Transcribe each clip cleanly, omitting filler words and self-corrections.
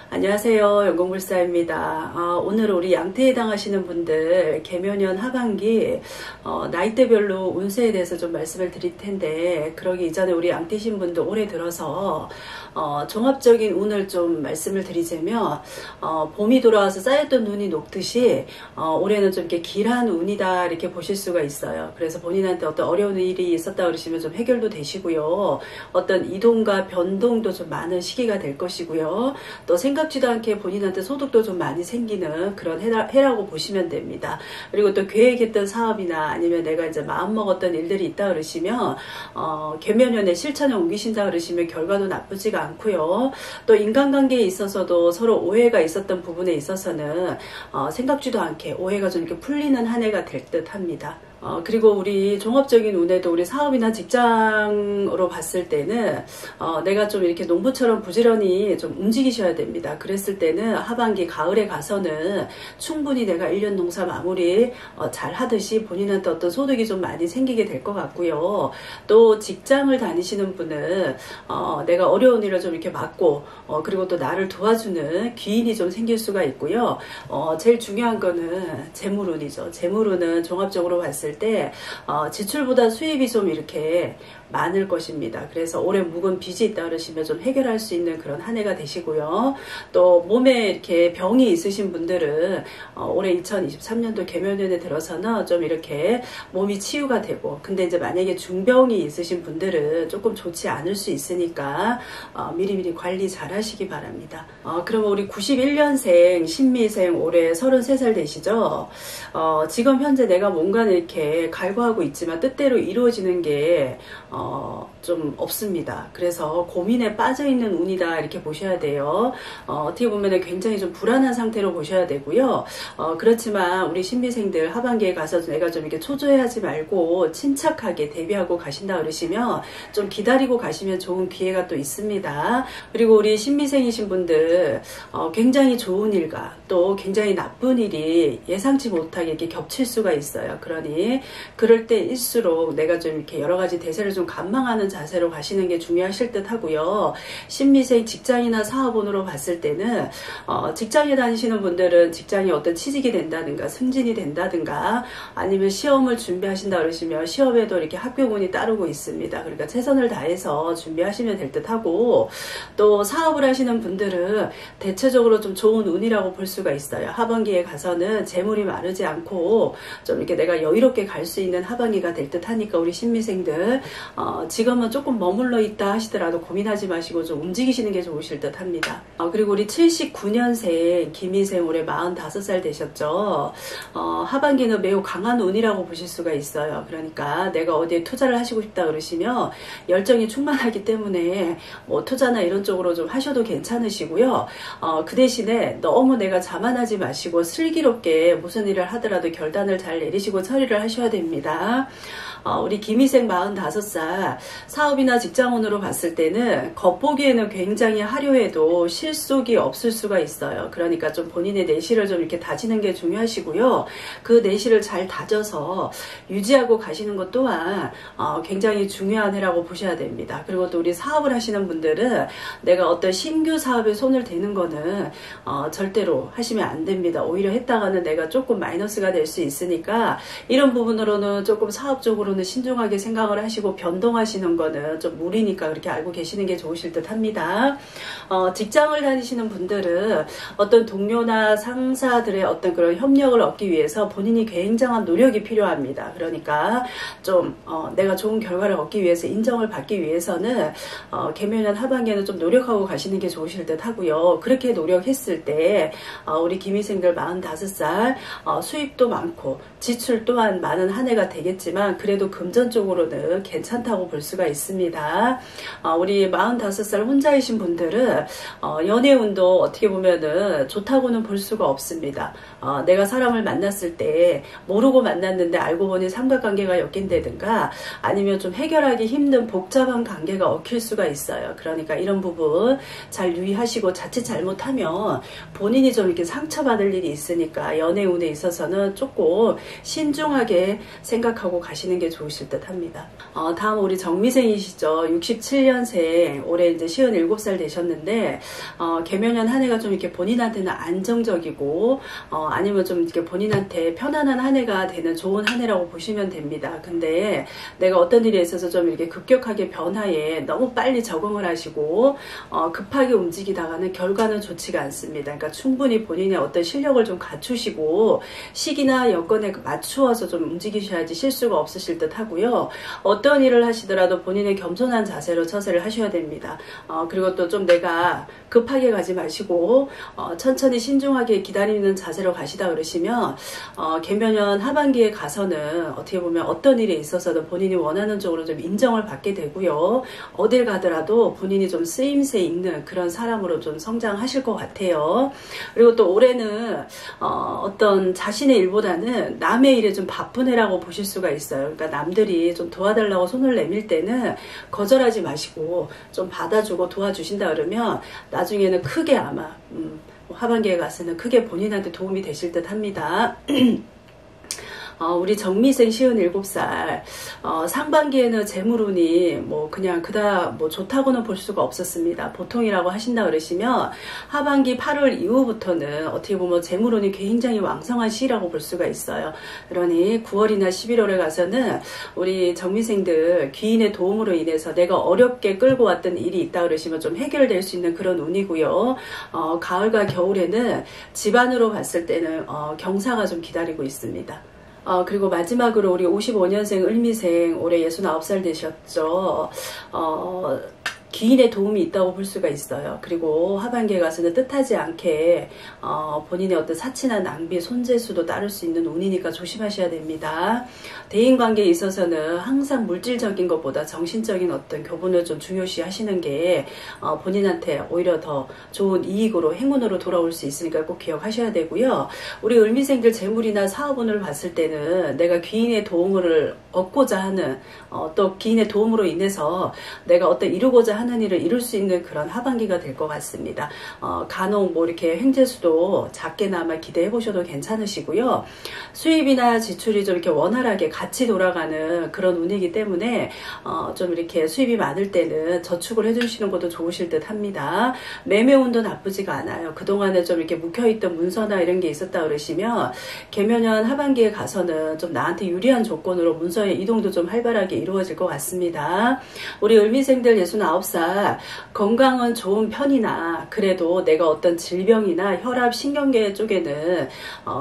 안녕하세요. 연공불사입니다. 오늘 우리 양태에 해당하시는 분들 개묘년 하반기 나이대별로 운세에 대해서 좀 말씀을 드릴 텐데, 그러기 이전에 우리 양태신 분들 올해 들어서 종합적인 운을 좀 말씀을 드리자면, 봄이 돌아와서 쌓였던 눈이 녹듯이 올해는 좀 이렇게 길한 운이다 이렇게 보실 수가 있어요. 그래서 본인한테 어떤 어려운 일이 있었다 그러시면 좀 해결도 되시고요. 어떤 이동과 변동도 좀 많은 시기가 될 것이고요. 또 생각지도 않게 본인한테 소득도 좀 많이 생기는 그런 해라고 보시면 됩니다. 그리고 또 계획했던 사업이나 아니면 내가 이제 마음먹었던 일들이 있다 그러시면 개묘년에 실천에 옮기신다 그러시면 결과도 나쁘지가 않고요. 또 인간관계에 있어서도 서로 오해가 있었던 부분에 있어서는 생각지도 않게 오해가 좀 이렇게 풀리는 한 해가 될 듯 합니다. 그리고 우리 종합적인 운에도 우리 사업이나 직장으로 봤을 때는 내가 좀 이렇게 농부처럼 부지런히 좀 움직이셔야 됩니다. 그랬을 때는 하반기 가을에 가서는 충분히 내가 1년 농사 마무리 잘 하듯이 본인한테 어떤 소득이 좀 많이 생기게 될 것 같고요. 또 직장을 다니시는 분은 내가 어려운 일을 좀 이렇게 맡고 그리고 또 나를 도와주는 귀인이 좀 생길 수가 있고요. 제일 중요한 거는 재물운이죠. 재물운은 종합적으로 봤을 때 지출보다 수입이 좀 이렇게 많을 것입니다. 그래서 올해 묵은 빚이 있다 그러시면 좀 해결할 수 있는 그런 한 해가 되시고요. 또 몸에 이렇게 병이 있으신 분들은 올해 2023년도 개묘년에 들어서는 좀 이렇게 몸이 치유가 되고, 근데 이제 만약에 중병이 있으신 분들은 조금 좋지 않을 수 있으니까 미리미리 관리 잘 하시기 바랍니다. 그러면 우리 91년생 신미생 올해 33살 되시죠? 지금 현재 내가 뭔가는 이렇게 갈구하고 있지만 뜻대로 이루어지는 게 좀 없습니다. 그래서 고민에 빠져있는 운이다 이렇게 보셔야 돼요. 어떻게 보면 굉장히 좀 불안한 상태로 보셔야 되고요. 그렇지만 우리 신미생들 하반기에 가서 내가 좀 이렇게 초조해하지 말고 침착하게 대비하고 가신다 그러시면 좀 기다리고 가시면 좋은 기회가 또 있습니다. 그리고 우리 신미생이신 분들 굉장히 좋은 일과 또 굉장히 나쁜 일이 예상치 못하게 이렇게 겹칠 수가 있어요. 그러니 그럴 때일수록 내가 좀 이렇게 여러 가지 대세를 좀 감망하는 자세로 가시는 게 중요하실 듯 하고요. 신미생 직장이나 사업운으로 봤을 때는 직장에 다니시는 분들은 직장이 어떤 취직이 된다든가 승진이 된다든가 아니면 시험을 준비하신다 그러시면 시험에도 이렇게 합격운이 따르고 있습니다. 그러니까 최선을 다해서 준비하시면 될 듯 하고, 또 사업을 하시는 분들은 대체적으로 좀 좋은 운이라고 볼 수가 있어요. 하반기에 가서는 재물이 마르지 않고 좀 이렇게 내가 여유롭게 갈 수 있는 하반기가 될 듯 하니까 우리 신미생들 지금은 조금 머물러 있다 하시더라도 고민하지 마시고 좀 움직이시는 게 좋으실 듯 합니다. 그리고 우리 79년생 김희생 올해 45살 되셨죠? 하반기는 매우 강한 운이라고 보실 수가 있어요. 그러니까 내가 어디에 투자를 하시고 싶다 그러시면 열정이 충만하기 때문에 뭐 투자나 이런 쪽으로 좀 하셔도 괜찮으시고요. 그 대신에 너무 내가 자만하지 마시고 슬기롭게 무슨 일을 하더라도 결단을 잘 내리시고 처리를 하셔야 됩니다. 우리 김희생 45살 사업이나 직장운으로 봤을 때는 겉보기에는 굉장히 화려해도 실속이 없을 수가 있어요. 그러니까 좀 본인의 내실을 좀 이렇게 다지는 게 중요하시고요. 그 내실을 잘 다져서 유지하고 가시는 것 또한 굉장히 중요한 해라고 보셔야 됩니다. 그리고 또 우리 사업을 하시는 분들은 내가 어떤 신규 사업에 손을 대는 거는 절대로 하시면 안 됩니다. 오히려 했다가는 내가 조금 마이너스가 될 수 있으니까 이런 부분으로는 조금 사업적으로 신중하게 생각을 하시고 변동하시는 거는 좀 무리니까 그렇게 알고 계시는 게 좋으실 듯 합니다. 직장을 다니시는 분들은 어떤 동료나 상사들의 어떤 그런 협력을 얻기 위해서 본인이 굉장한 노력이 필요합니다. 그러니까 좀 내가 좋은 결과를 얻기 위해서 인정을 받기 위해서는 개묘년 하반기에는 좀 노력하고 가시는 게 좋으실 듯 하고요. 그렇게 노력했을 때 우리 김희생들 45살 수입도 많고 지출 또한 많은 한 해가 되겠지만 그래도 금전적으로는 괜찮다고 볼 수가 있습니다. 우리 45살 혼자이신 분들은 연애운도 어떻게 보면은 좋다고는 볼 수가 없습니다. 내가 사람을 만났을 때 모르고 만났는데 알고 보니 삼각관계가 엮인다든가 아니면 좀 해결하기 힘든 복잡한 관계가 얽힐 수가 있어요. 그러니까 이런 부분 잘 유의하시고 자칫 잘못하면 본인이 좀 이렇게 상처받을 일이 있으니까 연애운에 있어서는 조금 신중하게 크게 생각하고 가시는 게 좋으실 듯 합니다. 다음 우리 정미생이시죠. 67년생, 올해 이제 57살 되셨는데, 개묘년 한 해가 좀 이렇게 본인한테는 안정적이고, 아니면 좀 이렇게 본인한테 편안한 한 해가 되는 좋은 한 해라고 보시면 됩니다. 근데 내가 어떤 일에 있어서 좀 이렇게 급격하게 변화에 너무 빨리 적응을 하시고, 급하게 움직이다가는 결과는 좋지가 않습니다. 그러니까 충분히 본인의 어떤 실력을 좀 갖추시고, 시기나 여건에 맞추어서 좀 움직이셔야지 실수가 없으실 듯 하고요. 어떤 일을 하시더라도 본인의 겸손한 자세로 처세를 하셔야 됩니다. 그리고 또 좀 내가 급하게 가지 마시고 천천히 신중하게 기다리는 자세로 가시다 그러시면 개묘년 하반기에 가서는 어떻게 보면 어떤 일에 있어서도 본인이 원하는 쪽으로 좀 인정을 받게 되고요. 어딜 가더라도 본인이 좀 쓰임새 있는 그런 사람으로 좀 성장하실 것 같아요. 그리고 또 올해는 어떤 자신의 일보다는 남의 일에 좀 바쁜 해라고 보실 수가 있어요. 그러니까 남들이 좀 도와달라고 손을 내밀 때는 거절하지 마시고 좀 받아주고 도와주신다 그러면 나중에는 크게 아마 하반기에 가서는 크게 본인한테 도움이 되실 듯 합니다. 우리 정미생 57살, 상반기에는 재물운이 뭐 그냥 그다 뭐 좋다고는 볼 수가 없었습니다. 보통이라고 하신다 그러시면 하반기 8월 이후부터는 어떻게 보면 재물운이 굉장히 왕성한 시기라고 볼 수가 있어요. 그러니 9월이나 11월에 가서는 우리 정미생들 귀인의 도움으로 인해서 내가 어렵게 끌고 왔던 일이 있다 그러시면 좀 해결될 수 있는 그런 운이고요. 가을과 겨울에는 집안으로 봤을 때는 경사가 좀 기다리고 있습니다. 그리고 마지막으로 우리 55년생 을미생 올해 69살 되셨죠. 귀인의 도움이 있다고 볼 수가 있어요. 그리고 하반기에 가서는 뜻하지 않게 본인의 어떤 사치나 낭비, 손재수도 따를 수 있는 운이니까 조심하셔야 됩니다. 대인관계에 있어서는 항상 물질적인 것보다 정신적인 어떤 교분을 좀 중요시 하시는 게 본인한테 오히려 더 좋은 이익으로 행운으로 돌아올 수 있으니까 꼭 기억하셔야 되고요. 우리 을미생들 재물이나 사업운을 봤을 때는 내가 귀인의 도움을 얻고자 하는 또 귀인의 도움으로 인해서 내가 어떤 이루고자 하는 일을 이룰 수 있는 그런 하반기가 될 것 같습니다. 간혹 뭐 이렇게 횡재수도 작게나마 기대해 보셔도 괜찮으시고요. 수입이나 지출이 좀 이렇게 원활하게 같이 돌아가는 그런 운이기 때문에 좀 이렇게 수입이 많을 때는 저축을 해주시는 것도 좋으실 듯 합니다. 매매운도 나쁘지가 않아요. 그동안에 좀 이렇게 묵혀있던 문서나 이런 게 있었다 그러시면 개묘년 하반기에 가서는 좀 나한테 유리한 조건으로 문서의 이동도 좀 활발하게 이루어질 것 같습니다. 우리 을미생들 69살 건강은 좋은 편이나 그래도 내가 어떤 질병이나 혈압, 신경계 쪽에는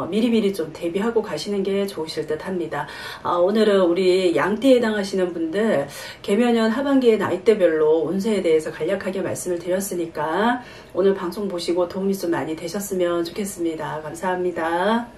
미리미리 좀 대비하고 가시는 게 좋으실 듯 합니다. 오늘은 우리 양띠에 해당하시는 분들 개묘년 하반기의 나이대별로 운세에 대해서 간략하게 말씀을 드렸으니까 오늘 방송 보시고 도움이 좀 많이 되셨으면 좋겠습니다. 감사합니다.